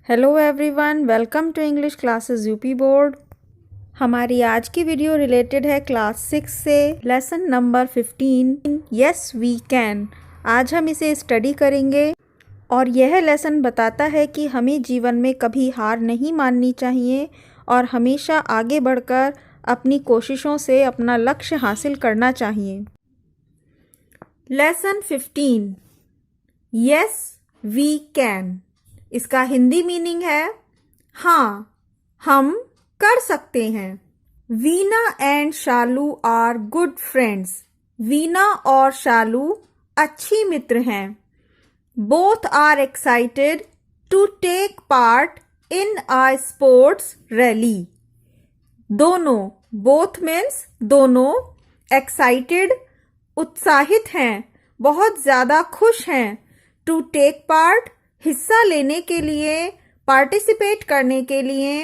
Hello everyone, welcome to English classes UP board. हमारी आज की वीडियो रिलेटेड है क्लास 6 से, lesson number 15 yes we can. आज हम इसे स्टडी करेंगे और यह लेसन बताता है कि हमें जीवन में कभी हार नहीं माननी चाहिए और हमेशा आगे बढ़कर अपनी कोशिशों से अपना लक्ष्य हासिल करना चाहिए। Lesson 15 yes we can. इसका हिंदी मीनिंग है हाँ, हम कर सकते हैं। Veena and Shalu are good friends. Veena और शालू अच्छी मित्र हैं। Both are excited to take part in a sports rally. दोनों, बोथ मीन्स दोनों, एक्साइटेड उत्साहित हैं, बहुत ज्यादा खुश हैं। टू टेक पार्ट हिस्सा लेने के लिए, पार्टिसिपेट करने के लिए।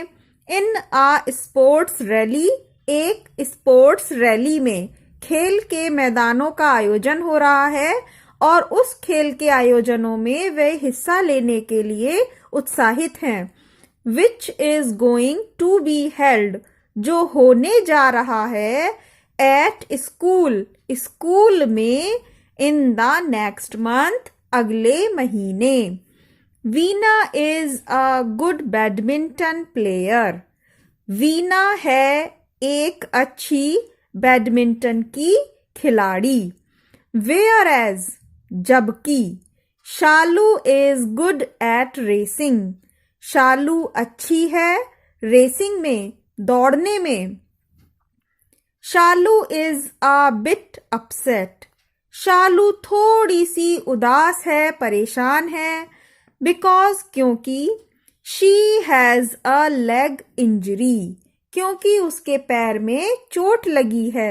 इन आ स्पोर्ट्स रैली, एक स्पोर्ट्स रैली में खेल के मैदानों का आयोजन हो रहा है और उस खेल के आयोजनों में वे हिस्सा लेने के लिए उत्साहित हैं। Which is going to be held, जो होने जा रहा है। एट स्कूल, स्कूल में। इन द नेक्स्ट मंथ, अगले महीने। Veena is a good badminton player. Veena है एक अच्छी बैडमिंटन की खिलाड़ी। वेयर एज, जबकि। शालू इज गुड एट रेसिंग। शालू अच्छी है रेसिंग में, दौड़ने में। शालू इज अ बिट अपसेट। शालू थोड़ी सी उदास है, परेशान है। बिकॉज, क्योंकि। She has a leg injury, क्योंकि उसके पैर में चोट लगी है।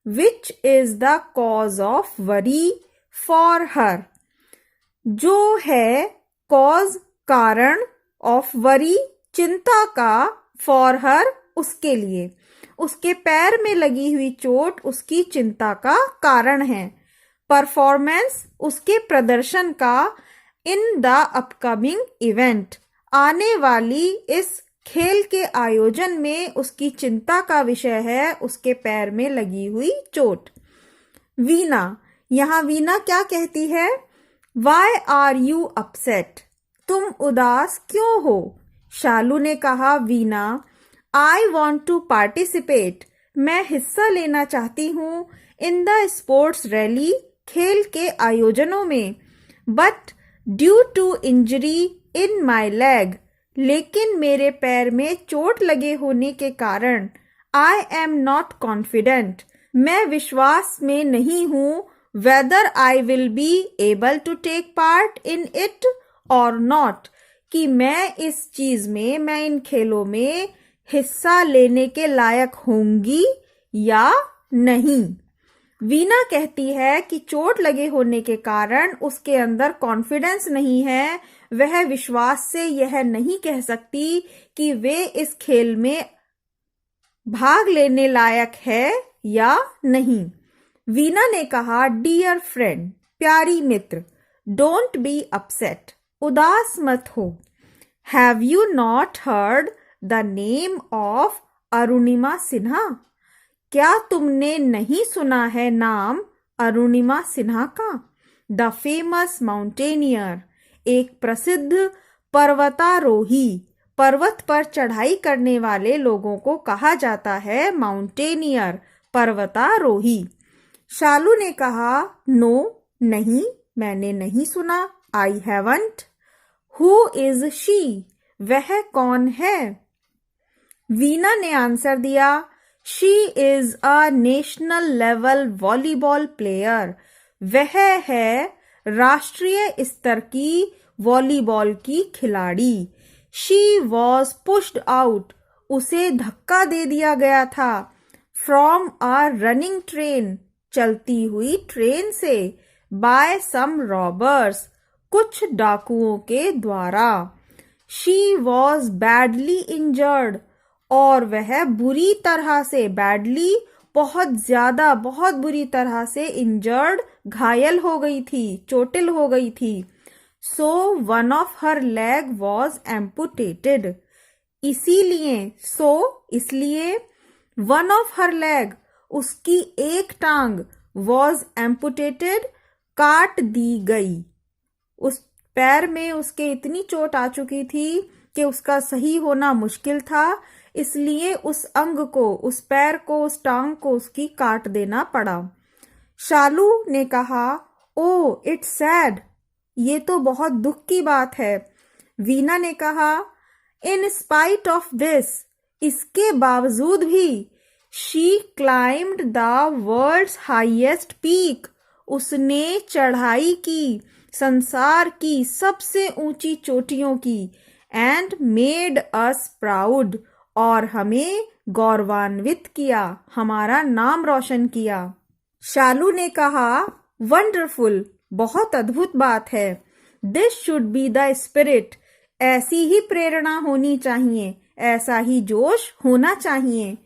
Which is the cause of worry for her, जो है कॉज कारण, ऑफ वरी चिंता का, फॉर हर उसके लिए। उसके पैर में लगी हुई चोट उसकी चिंता का कारण है। परफॉर्मेंस उसके प्रदर्शन का। इन द अपकमिंग इवेंट, आने वाली इस खेल के आयोजन में उसकी चिंता का विषय है उसके पैर में लगी हुई चोट। वीना, यहाँ वीना क्या कहती है? वाई आर यू अपसेट, तुम उदास क्यों हो? शालू ने कहा, Veena, I want to participate, मैं हिस्सा लेना चाहती हूँ। इन द स्पोर्ट्स रैली, खेल के आयोजनों में। But due to injury in my leg, लेकिन मेरे पैर में चोट लगे होने के कारण। आई एम नॉट कॉन्फिडेंट, मैं विश्वास में नहीं हूँ। Whether I will be able to take part in it or not, कि मैं इस चीज में, मैं इन खेलों में हिस्सा लेने के लायक होंगी या नहीं। वीना कहती है कि चोट लगे होने के कारण उसके अंदर कॉन्फिडेंस नहीं है। वह विश्वास से यह नहीं कह सकती कि वे इस खेल में भाग लेने लायक है या नहीं। वीना ने कहा, डियर फ्रेंड, प्यारी मित्र, डोंट बी अपसेट, उदास मत हो। Have you not heard the name of Arunima Sinha, क्या तुमने नहीं सुना है नाम अरुणिमा सिन्हा का? द फेमस माउंटेनियर, एक प्रसिद्ध पर्वतारोही। पर्वत पर चढ़ाई करने वाले लोगों को कहा जाता है माउंटेनियर, पर्वतारोही। शालू ने कहा, नो, नहीं, मैंने नहीं सुना। I haven't. Who is she, वह कौन है? वीना ने आंसर दिया, she is a national level volleyball player, वह है राष्ट्रीय स्तर की वॉलीबॉल की खिलाड़ी। शी वॉज पुश्ड आउट, उसे धक्का दे दिया गया था। फ्रॉम अ रनिंग ट्रेन, चलती हुई ट्रेन से। बाय सम रॉबर्स, कुछ डाकुओं के द्वारा। शी वॉज बैडली इंजर्ड, और वह बुरी तरह से, बैडली बहुत ज्यादा, बहुत बुरी तरह से, इंजर्ड घायल हो गई थी, चोटिल हो गई थी। so one of her leg was amputated. इसीलिए, so इसलिए, one of her leg उसकी एक टांग was amputated काट दी गई। उस पैर में उसके इतनी चोट आ चुकी थी कि उसका सही होना मुश्किल था, इसलिए उस अंग को, उस पैर को, उस टांग को उसकी काट देना पड़ा। शालू ने कहा, ओ इट्स सैड, ये तो बहुत दुख की बात है। वीना ने कहा, इन स्पाइट ऑफ दिस, इसके बावजूद भी, she climbed the world's highest peak, उसने चढ़ाई की संसार की सबसे ऊंची चोटियों की, एंड मेड अस प्राउड, और हमें गौरवान्वित किया, हमारा नाम रोशन किया। शालू ने कहा, वंडरफुल, बहुत अद्भुत बात है। This should be the spirit, ऐसी ही प्रेरणा होनी चाहिए, ऐसा ही जोश होना चाहिए।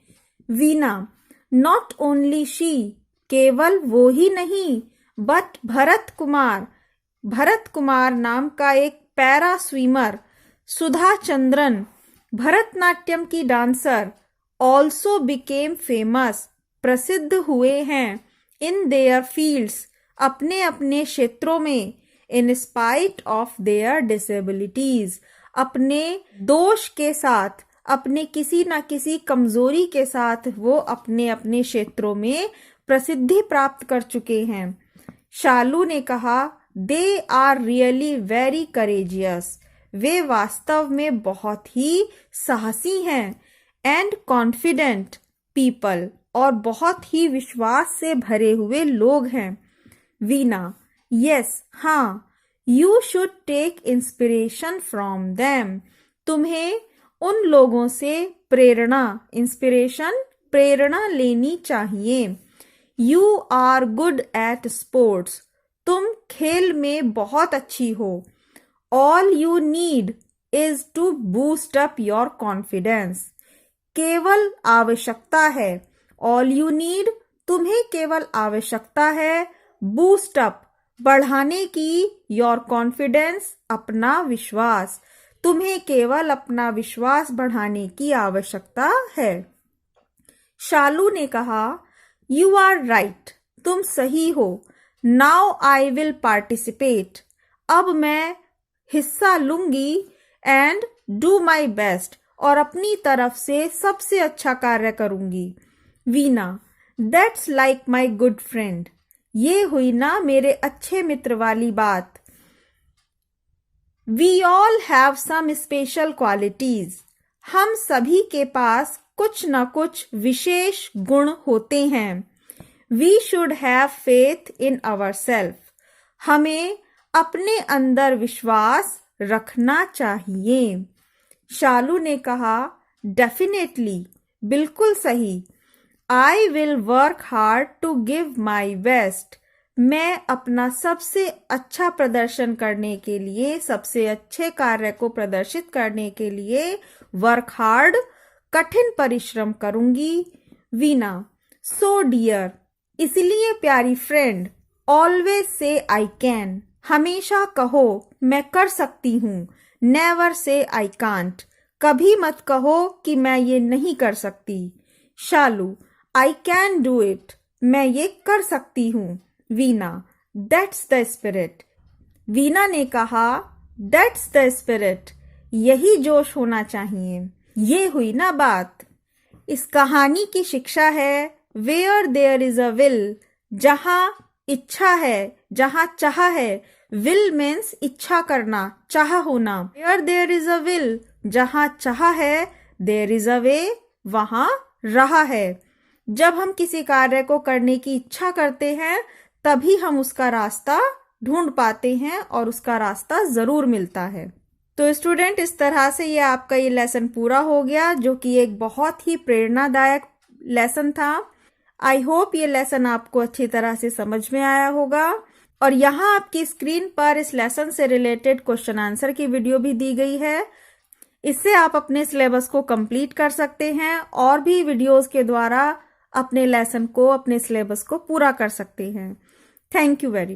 वीना, नॉट ओनली शी, केवल वो ही नहीं, बट भरत कुमार नाम का एक पैरा स्विमर, सुधा चंद्रन, भरतनाट्यम की डांसर, ऑल्सो बिकेम फेमस, प्रसिद्ध हुए हैं, इन देयर फील्ड्स, अपने अपने क्षेत्रों में, in spite of their disabilities, अपने दोष के साथ, अपने किसी न किसी कमजोरी के साथ वो अपने अपने क्षेत्रों में प्रसिद्धि प्राप्त कर चुके हैं। शालू ने कहा, they are really very courageous, वे वास्तव में बहुत ही साहसी हैं, एंड कॉन्फिडेंट पीपल, और बहुत ही विश्वास से भरे हुए लोग हैं। वीना, यस, हाँ, you should take inspiration from them, तुम्हें उन लोगों से प्रेरणा, इंस्पिरेशन, प्रेरणा लेनी चाहिए। You are good at sports, तुम खेल में बहुत अच्छी हो। All you need is to boost up your confidence, केवल आवश्यकता है, ऑल यू नीड, तुम्हें केवल आवश्यकता है, बूस्ट अप, बढ़ाने की, योर कॉन्फिडेंस, अपना विश्वास, तुम्हें केवल अपना विश्वास बढ़ाने की आवश्यकता है। शालू ने कहा, यू आर राइट, तुम सही हो। नाउ आई विल पार्टिसिपेट, अब मैं हिस्सा लूंगी, एंड डू माई बेस्ट, और अपनी तरफ से सबसे अच्छा कार्य करूंगी। Veena, that's like my good friend, ये हुई ना मेरे अच्छे मित्र वाली बात। We all have some special qualities, हम सभी के पास कुछ न कुछ विशेष गुण होते हैं। We should have faith in our self, हमें अपने अंदर विश्वास रखना चाहिए। शालू ने कहा, डेफिनेटली, बिल्कुल सही। I will work hard to give my best, मैं अपना सबसे अच्छा प्रदर्शन करने के लिए, सबसे अच्छे कार्य को प्रदर्शित करने के लिए वर्क हार्ड, कठिन परिश्रम करूंगी। वीना, सो डियर, इसलिए प्यारी friend, always say I can, हमेशा कहो मैं कर सकती हूँ। नेवर से आई कांट, कभी मत कहो कि मैं ये नहीं कर सकती। शालू, आई कैन डू इट, मैं ये कर सकती हूँ। Veena, that's the spirit, Veena ने कहा, दैट्स द स्पिरिट, यही जोश होना चाहिए। ये हुई ना बात। इस कहानी की शिक्षा है, where there is a will, जहां इच्छा है, जहां चाह है, विल मीन्स इच्छा करना, चाह होना। Where there is a will, जहां चाह है, देयर इज अ वे, वहां राह है। जब हम किसी कार्य को करने की इच्छा करते हैं, तभी हम उसका रास्ता ढूंढ पाते हैं और उसका रास्ता जरूर मिलता है। तो स्टूडेंट, इस तरह से ये आपका ये लेसन पूरा हो गया, जो कि एक बहुत ही प्रेरणादायक लेसन था। आई होप ये लेसन आपको अच्छी तरह से समझ में आया होगा। और यहाँ आपकी स्क्रीन पर इस लेसन से रिलेटेड क्वेश्चन आंसर की वीडियो भी दी गई है। इससे आप अपने सिलेबस को कंप्लीट कर सकते हैं और भी वीडियोस के द्वारा अपने लेसन को, अपने सिलेबस को पूरा कर सकते हैं। Thank you very much.